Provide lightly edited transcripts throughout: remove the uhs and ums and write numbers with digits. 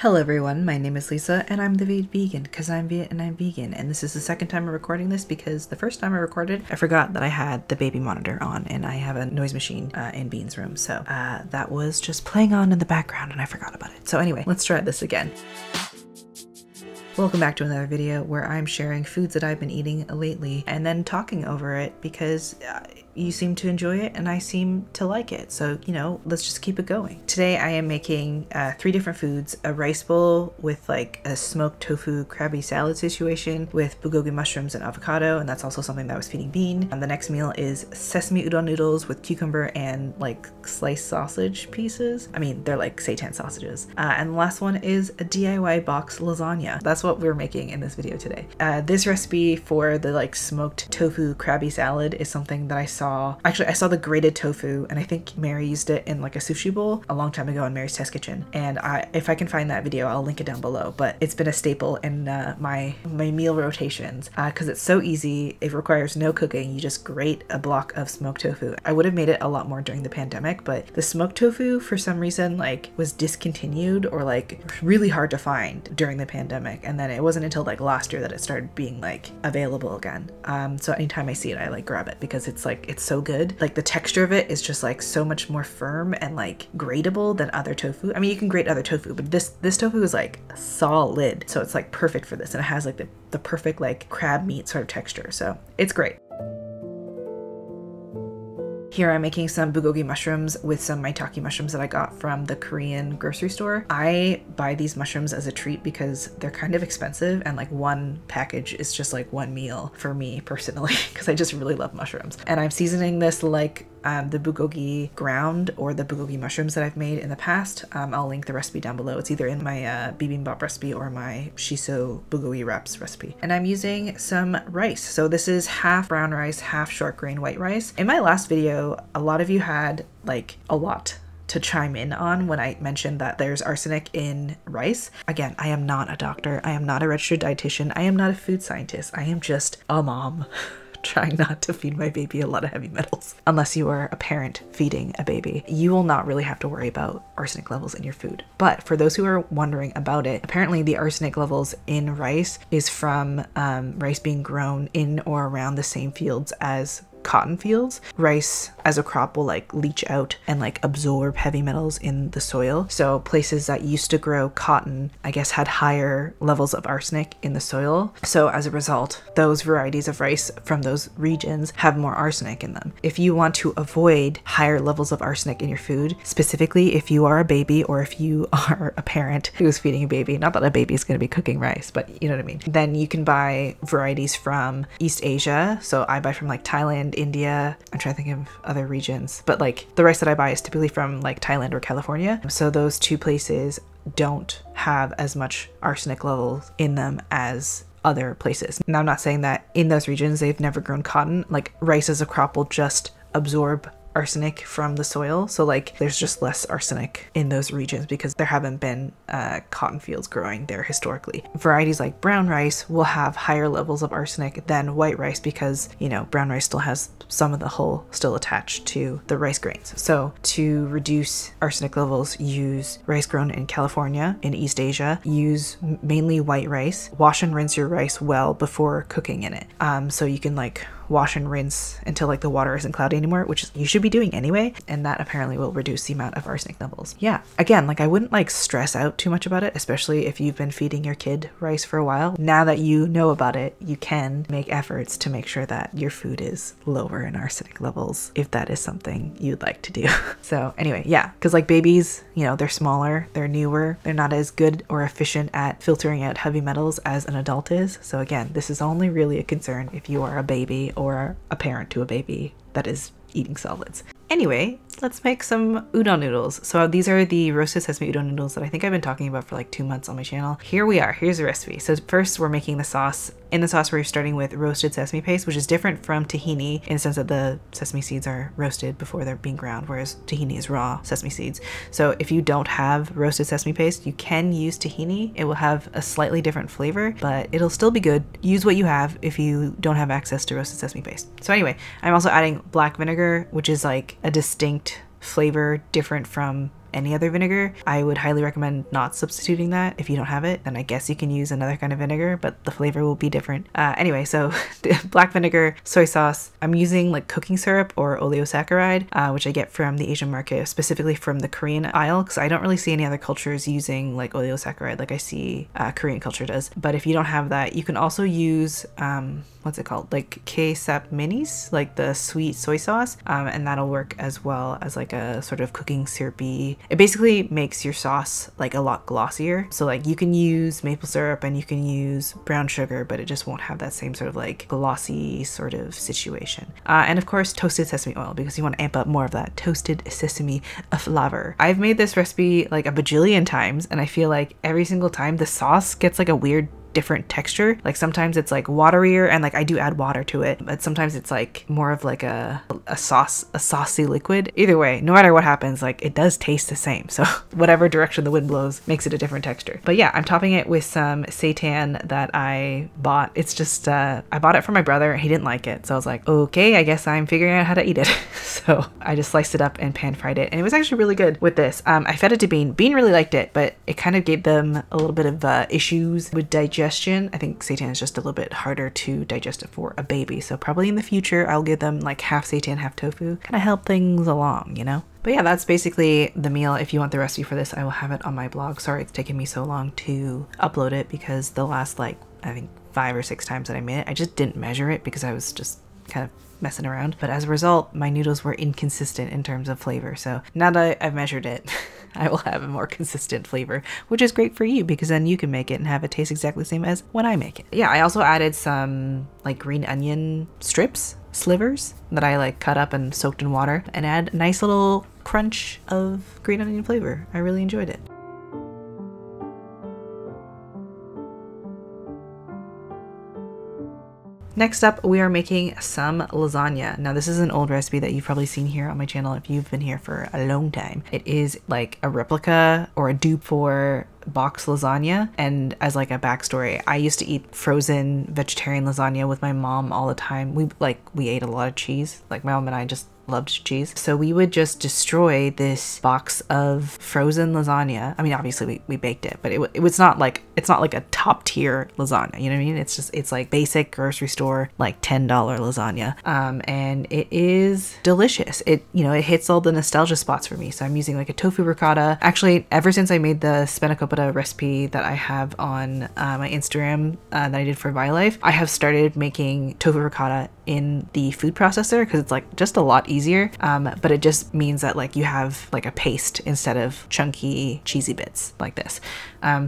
Hello everyone, my name is Lisa and I'm the Viet vegan because I'm Viet and I'm vegan, and this is the second time I'm recording this because the first time I recorded I forgot that I had the baby monitor on and I have a noise machine in Bean's room, so that was just playing on in the background and I forgot about it. So anyway, let's try this again. Welcome back to another video where I'm sharing foods that I've been eating lately and then talking over it because you seem to enjoy it and I seem to like it. So, you know, let's just keep it going. Today I am making 3 different foods: a rice bowl with like a smoked tofu crabby salad situation with bulgogi mushrooms and avocado, and that's also something that I was feeding Bean. And the next meal is sesame udon noodles with cucumber and like sliced sausage pieces. I mean, they're like seitan sausages. And the last one is a DIY box lasagna. That's what we're making in this video today. This recipe for the like smoked tofu crabby salad is something that I saw the grated tofu, and I think Mary used it in like a sushi bowl a long time ago in Mary's Test Kitchen, and if I can find that video I'll link it down below. But it's been a staple in my meal rotations because it's so easy. It requires no cooking. You just grate a block of smoked tofu. I would have made it a lot more during the pandemic, but the smoked tofu for some reason like was discontinued or like really hard to find during the pandemic, and then it wasn't until like last year that it started being like available again. So anytime I see it I like grab it because it's so good. Like the texture of it is just like so much more firm and like grateable than other tofu. I mean, you can grate other tofu, but this tofu is like solid, so it's like perfect for this, and it has like the perfect like crab meat sort of texture, so it's great. Here I'm making some bulgogi mushrooms with some maitake mushrooms that I got from the Korean grocery store. I buy these mushrooms as a treat because they're kind of expensive, and like one package is just like one meal for me personally because I just really love mushrooms. And I'm seasoning this like the bulgogi ground or the bulgogi mushrooms that I've made in the past. I'll link the recipe down below. It's either in my bibimbap recipe or my shiso bulgogi wraps recipe. And I'm using some rice. So this is half brown rice, half short grain white rice. In my last video, a lot of you had like a lot to chime in on when I mentioned that there's arsenic in rice. Again, I am not a doctor. I am not a registered dietitian. I am not a food scientist. I am just a mom trying not to feed my baby a lot of heavy metals. Unless you are a parent feeding a baby, you will not really have to worry about arsenic levels in your food. But for those who are wondering about it, apparently the arsenic levels in rice is from rice being grown in or around the same fields as cotton fields. Rice as a crop will like leach out and like absorb heavy metals in the soil. So places that used to grow cotton, I guess, had higher levels of arsenic in the soil. So as a result, those varieties of rice from those regions have more arsenic in them. If you want to avoid higher levels of arsenic in your food, specifically if you are a baby or if you are a parent who is feeding a baby, not that a baby is going to be cooking rice, but you know what I mean, then you can buy varieties from East Asia. So I buy from like Thailand, India. I'm trying to think of other regions, but like the rice that I buy is typically from like Thailand or California. So those two places don't have as much arsenic levels in them as other places. Now, I'm not saying that in those regions they've never grown cotton. Like rice as a crop will just absorb arsenic from the soil, so like there's just less arsenic in those regions because there haven't been cotton fields growing there historically. Varieties like brown rice will have higher levels of arsenic than white rice because, you know, brown rice still has some of the hull still attached to the rice grains. So to reduce arsenic levels, use rice grown in California, in East Asia. Use mainly white rice. Wash and rinse your rice well before cooking in it. So you can like wash and rinse until like the water isn't cloudy anymore, which you should be doing anyway, and that apparently will reduce the amount of arsenic levels. Yeah, again, like I wouldn't like stress out too much about it, especially if you've been feeding your kid rice for a while. Now that you know about it, you can make efforts to make sure that your food is lower in arsenic levels if that is something you'd like to do. So anyway, yeah, because like babies, you know, they're smaller, they're newer, they're not as good or efficient at filtering out heavy metals as an adult is. So again, this is only really a concern if you are a baby or a parent to a baby that is eating solids. Anyway, let's make some udon noodles. So these are the roasted sesame udon noodles that I think I've been talking about for like 2 months on my channel. Here we are. Here's the recipe. So first we're making the sauce. In the sauce we're starting with roasted sesame paste, which is different from tahini in the sense that the sesame seeds are roasted before they're being ground, whereas tahini is raw sesame seeds. So if you don't have roasted sesame paste, you can use tahini. It will have a slightly different flavor, but it'll still be good. Use what you have if you don't have access to roasted sesame paste. So anyway, I'm also adding black vinegar, which is like a distinct flavor different from any other vinegar. I would highly recommend not substituting that. If you don't have it, then I guess you can use another kind of vinegar, but the flavor will be different. Anyway, so black vinegar, soy sauce. I'm using like cooking syrup or oleosaccharide, which I get from the Asian market, specifically from the Korean aisle, because I don't really see any other cultures using like oleosaccharide like I see Korean culture does. But if you don't have that, you can also use what's it called, like K-sap minis, like the sweet soy sauce, and that'll work as well as like a sort of cooking syrupy. It basically makes your sauce like a lot glossier. So like you can use maple syrup and you can use brown sugar, but it just won't have that same sort of like glossy sort of situation. And of course toasted sesame oil, because you want to amp up more of that toasted sesame flavor. I've made this recipe like a bajillion times, and I feel like every single time the sauce gets like a weird different texture. Like sometimes it's like waterier, and like I do add water to it, but sometimes it's like more of like a saucy liquid. Either way, no matter what happens, like it does taste the same. So whatever direction the wind blows makes it a different texture. But yeah, I'm topping it with some seitan that I bought. It's just I bought it for my brother. He didn't like it, so I was like, okay, I guess I'm figuring out how to eat it. So I just sliced it up and pan fried it, and it was actually really good with this. I fed it to Bean. Bean really liked it, but it kind of gave them a little bit of issues with digestion. I think seitan is just a little bit harder to digest it for a baby, so probably in the future I'll give them like half seitan, half tofu, kind of help things along, you know? But yeah, that's basically the meal. If you want the recipe for this, I will have it on my blog. Sorry it's taken me so long to upload it, because the last like I think 5 or 6 times that I made it, I just didn't measure it because I was just kind of messing around. But as a result, my noodles were inconsistent in terms of flavor. So now that I've measured it, I will have a more consistent flavor, which is great for you, because then you can make it and have it taste exactly the same as when I make it. Yeah, I also added some like green onion slivers that I like cut up and soaked in water, and add a nice little crunch of green onion flavor. I really enjoyed it. Next up, we are making some lasagna. Now, this is an old recipe that you've probably seen here on my channel if you've been here for a long time. It is like a replica or a dupe for box lasagna. And as like a backstory, I used to eat frozen vegetarian lasagna with my mom all the time. We ate a lot of cheese. Like my mom and I just loved cheese. So we would just destroy this box of frozen lasagna. I mean, obviously we baked it, but it's not like a top tier lasagna. You know what I mean? It's like basic grocery store, like $10 lasagna. And it is delicious. It hits all the nostalgia spots for me. So I'm using like a tofu ricotta. Actually, ever since I made the spanakopita recipe that I have on my Instagram that I did for ViLife, I have started making tofu ricotta in the food processor, because it's like just a lot easier, but it just means that like you have like a paste instead of chunky cheesy bits like this.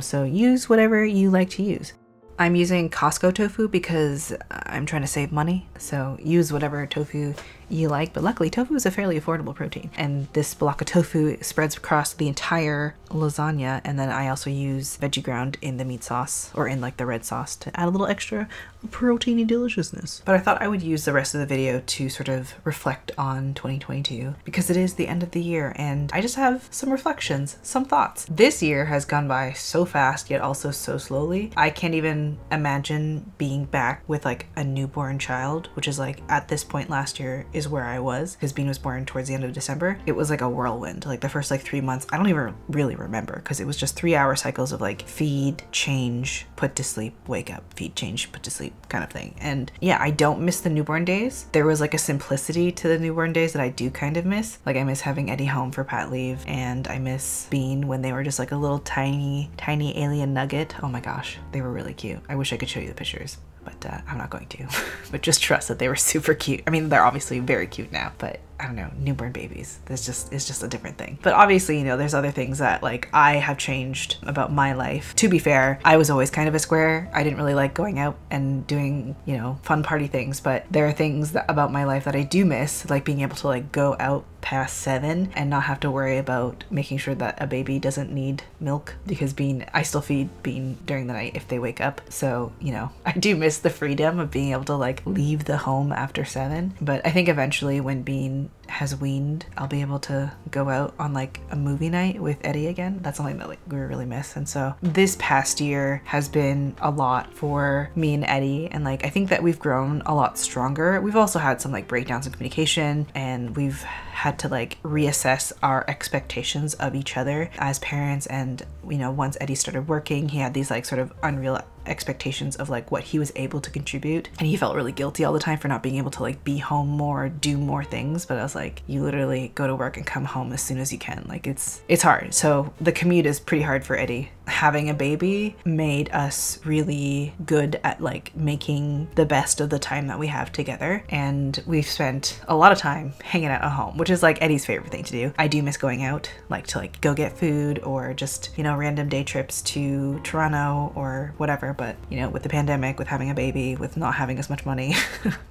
So use whatever you like to use. I'm using Costco tofu because I'm trying to save money, so use whatever tofu you like, but luckily tofu is a fairly affordable protein, and this block of tofu spreads across the entire lasagna. And then I also use veggie ground in the meat sauce, or in like the red sauce, to add a little extra proteiny deliciousness. But I thought I would use the rest of the video to sort of reflect on 2022, because it is the end of the year and I just have some reflections, some thoughts. This year has gone by so fast, yet also so slowly. I can't even imagine being back with like a newborn child, which is like at this point last year is where I was, because Bean was born towards the end of December. It was like a whirlwind. Like the first like 3 months, I don't even really remember, because it was just 3-hour cycles of like feed, change, put to sleep, wake up, feed, change, put to sleep kind of thing. And yeah, I don't miss the newborn days. There was like a simplicity to the newborn days that I do kind of miss. Like I miss having Eddie home for pat leave, and I miss Bean when they were just like a little tiny alien nugget. Oh my gosh, they were really cute. I wish I could show you the pictures, but I'm not going to. But just trust that they were super cute. I mean, they're obviously very cute now, but I don't know, newborn babies, it's just a different thing. But obviously, you know, there's other things that like I have changed about my life. To be fair, I was always kind of a square. I didn't really like going out and doing, you know, fun party things, but there are things about my life that I do miss, like being able to like go out past 7 and not have to worry about making sure that a baby doesn't need milk, because I still feed Bean during the night if they wake up. So, you know, I do miss the freedom of being able to like leave the home after 7. But I think eventually when Bean has weaned, I'll be able to go out on like a movie night with Eddie again. That's something that like we really miss. And so this past year has been a lot for me and Eddie, and like I think that we've grown a lot stronger. We've also had some like breakdowns in communication, and we've had to like reassess our expectations of each other as parents. And you know, once Eddie started working, he had these like sort of unreal expectations of like what he was able to contribute, and he felt really guilty all the time for not being able to like be home more, do more things. But I was like, you literally go to work and come home as soon as you can. Like it's hard. So the commute is pretty hard for Eddie. Having a baby made us really good at like making the best of the time that we have together, and we've spent a lot of time hanging out at home, which is like Eddie's favorite thing to do. I do miss going out, like to like go get food or just, you know, random day trips to Toronto or whatever. But you know, with the pandemic, with having a baby, with not having as much money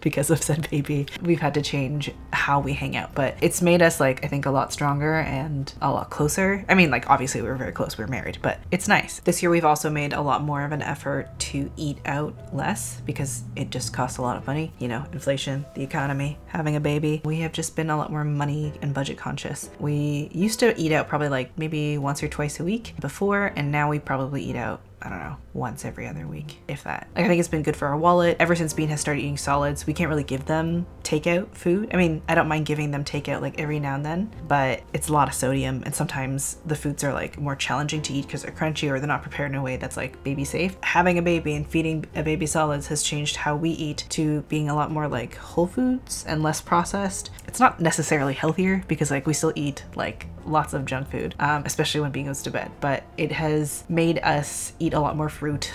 because of said baby, we've had to change how we hang out. But it's made us like, I think, a lot stronger and a lot closer. I mean, like obviously we were very close, we were married, but it's nice. This year we've also made a lot more of an effort to eat out less because it just costs a lot of money. You know, inflation, the economy, having a baby. We have just been a lot more money and budget conscious. We used to eat out probably like maybe once or twice a week before, and now we probably eat out, I don't know, once every other week, if that. Like, I think it's been good for our wallet. Ever since Bean has started eating solids, we can't really give them takeout food. I mean, I don't mind giving them takeout like every now and then, but it's a lot of sodium, and sometimes the foods are like more challenging to eat because they're crunchy or they're not prepared in a way that's like baby safe. Having a baby and feeding a baby solids has changed how we eat to being a lot more like whole foods and less processed. It's not necessarily healthier because like we still eat like lots of junk food, especially when Bean goes to bed, but it has made us eat a lot more fruit,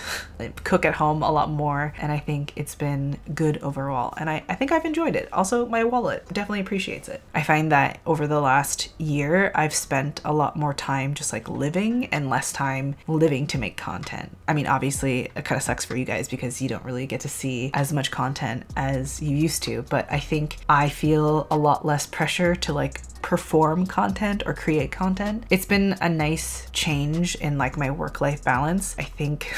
cook at home a lot more, and I think it's been good overall, and I think I've enjoyed it. Also, my wallet definitely appreciates it. I find that over the last year I've spent a lot more time just like living and less time living to make content. I mean, obviously it kind of sucks for you guys because you don't really get to see as much content as you used to, but I think I feel a lot less pressure to like perform content or create content. It's been a nice change in like my work-life balance. I think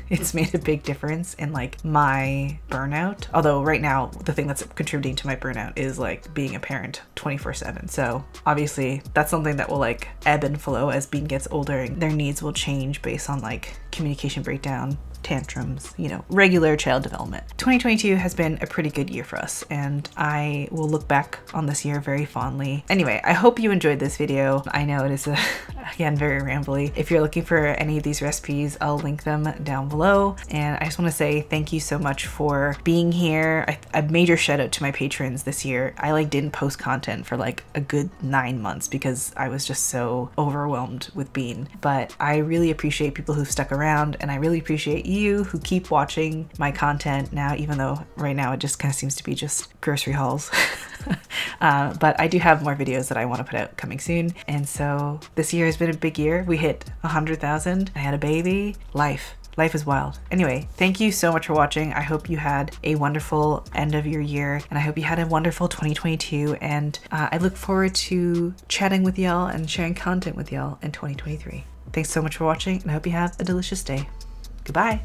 it's made a big difference in like my burnout. Although right now the thing that's contributing to my burnout is like being a parent 24/7. So obviously that's something that will like ebb and flow as Bean gets older, and their needs will change based on like communication breakdown, tantrums, you know, regular child development. 2022 has been a pretty good year for us, and I will look back on this year very fondly. Anyway, I hope you enjoyed this video. I know it is again, very rambly. If you're looking for any of these recipes, I'll link them down below. And I just want to say thank you so much for being here. A major shout out to my patrons this year. I like didn't post content for like a good 9 months because I was just so overwhelmed with Bean. But I really appreciate people who've stuck around, and I really appreciate you who keep watching my content now, even though right now it just kind of seems to be just grocery hauls. But I do have more videos that I want to put out coming soon. And so this year has been a big year. We hit 100,000. I had a baby. Life is wild. Anyway, thank you so much for watching. I hope you had a wonderful end of your year, and I hope you had a wonderful 2022. And I look forward to chatting with y'all and sharing content with y'all in 2023. Thanks so much for watching, and I hope you have a delicious day. Goodbye.